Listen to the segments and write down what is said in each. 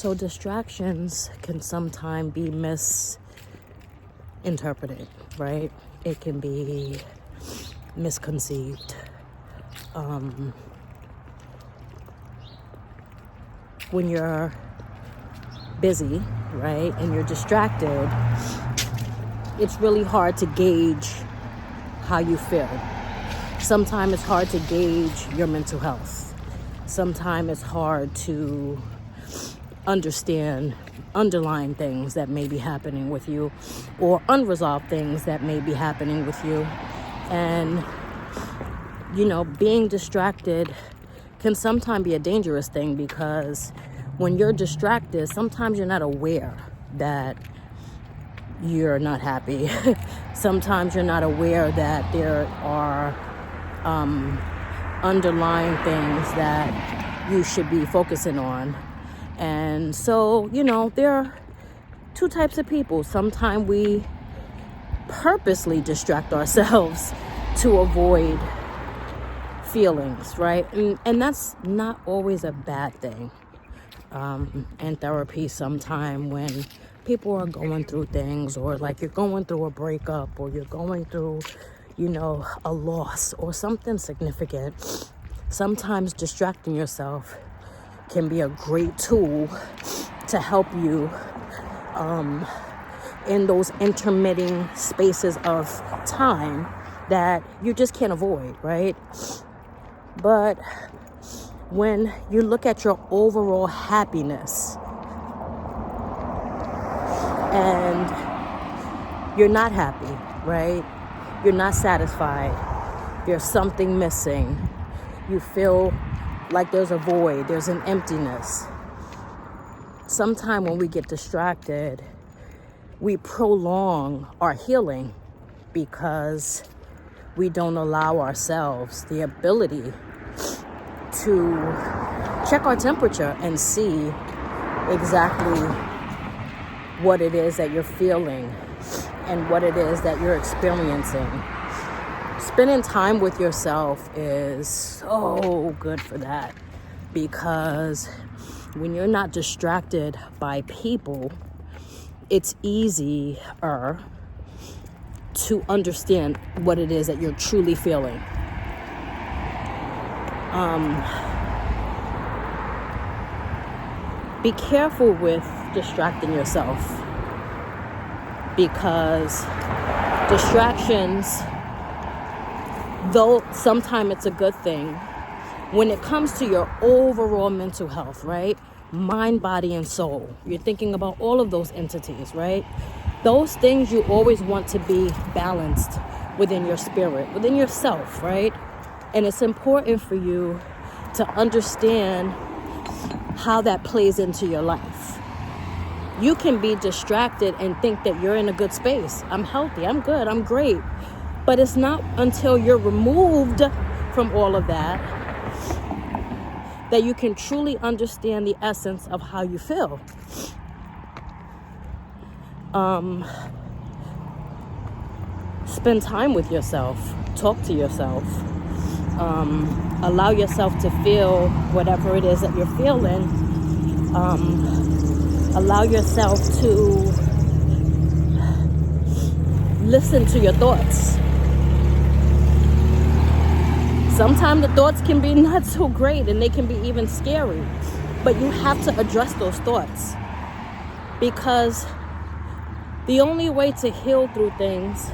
So distractions can sometimes be misinterpreted, right? It can be misconceived. When you're busy, right, and you're distracted, it's really hard to gauge how you feel. Sometimes it's hard to gauge your mental health. Sometimes it's hard to understand underlying things that may be happening with you, or unresolved things that may be happening with you. And, being distracted can sometimes be a dangerous thing, because when you're distracted, sometimes you're not aware that you're not happy. Sometimes you're not aware that there are underlying things that you should be focusing on. And so, there are two types of people. Sometimes we purposely distract ourselves to avoid feelings, right? And that's not always a bad thing. In therapy, sometime when people are going through things, or like you're going through a breakup, or you're going through, a loss or something significant, sometimes distracting yourself can be a great tool to help you in those intermitting spaces of time that you just can't avoid, right? But when you look at your overall happiness and you're not happy, right? You're not satisfied. There's something missing. You feel like there's a void, there's an emptiness. Sometimes when we get distracted, we prolong our healing because we don't allow ourselves the ability to check our temperature and see exactly what it is that you're feeling and what it is that you're experiencing. Spending time with yourself is so good for that, because when you're not distracted by people, it's easier to understand what it is that you're truly feeling. Be careful with distracting yourself, because distractions, though sometimes it's a good thing, when it comes to your overall mental health, right? Mind, body, and soul. You're thinking about all of those entities, right? Those things you always want to be balanced within your spirit, within yourself, right? And it's important for you to understand how that plays into your life. You can be distracted and think that you're in a good space. I'm healthy, I'm good, I'm great. But it's not until you're removed from all of that that you can truly understand the essence of how you feel. Spend time with yourself. Talk to yourself. Allow yourself to feel whatever it is that you're feeling. Allow yourself to listen to your thoughts. Sometimes the thoughts can be not so great, and they can be even scary. But you have to address those thoughts, because the only way to heal through things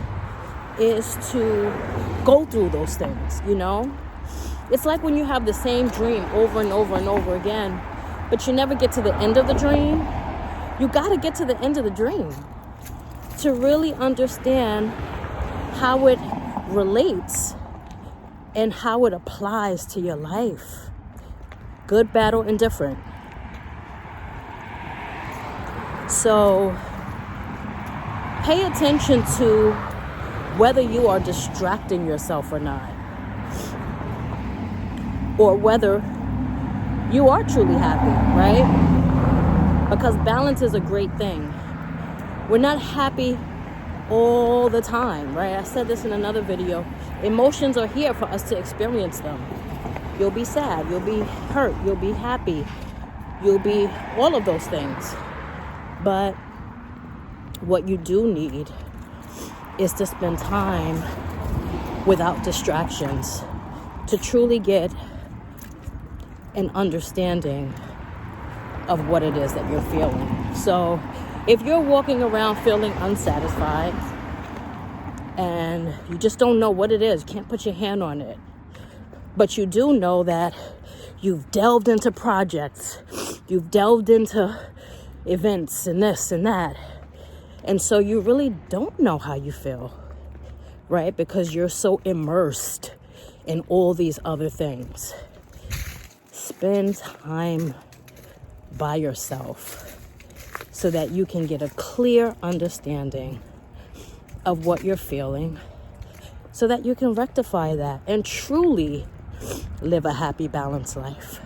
is to go through those things, It's like when you have the same dream over and over and over again, but you never get to the end of the dream. You got to get to the end of the dream to really understand how it relates and how it applies to your life. Good, bad, or indifferent. So pay attention to whether you are distracting yourself or not, or whether you are truly happy, right? Because balance is a great thing. We're not happy all the time, right? I said this in another video. Emotions are here for us to experience them. You'll be sad, you'll be hurt, you'll be happy. You'll be all of those things. But what you do need is to spend time without distractions to truly get an understanding of what it is that you're feeling. So if you're walking around feeling unsatisfied and you just don't know what it is, can't put your hand on it, but you do know that you've delved into projects, you've delved into events and this and that, and so you really don't know how you feel, right? Because you're so immersed in all these other things. Spend time by yourself so that you can get a clear understanding of what you're feeling, so that you can rectify that and truly live a happy, balanced life.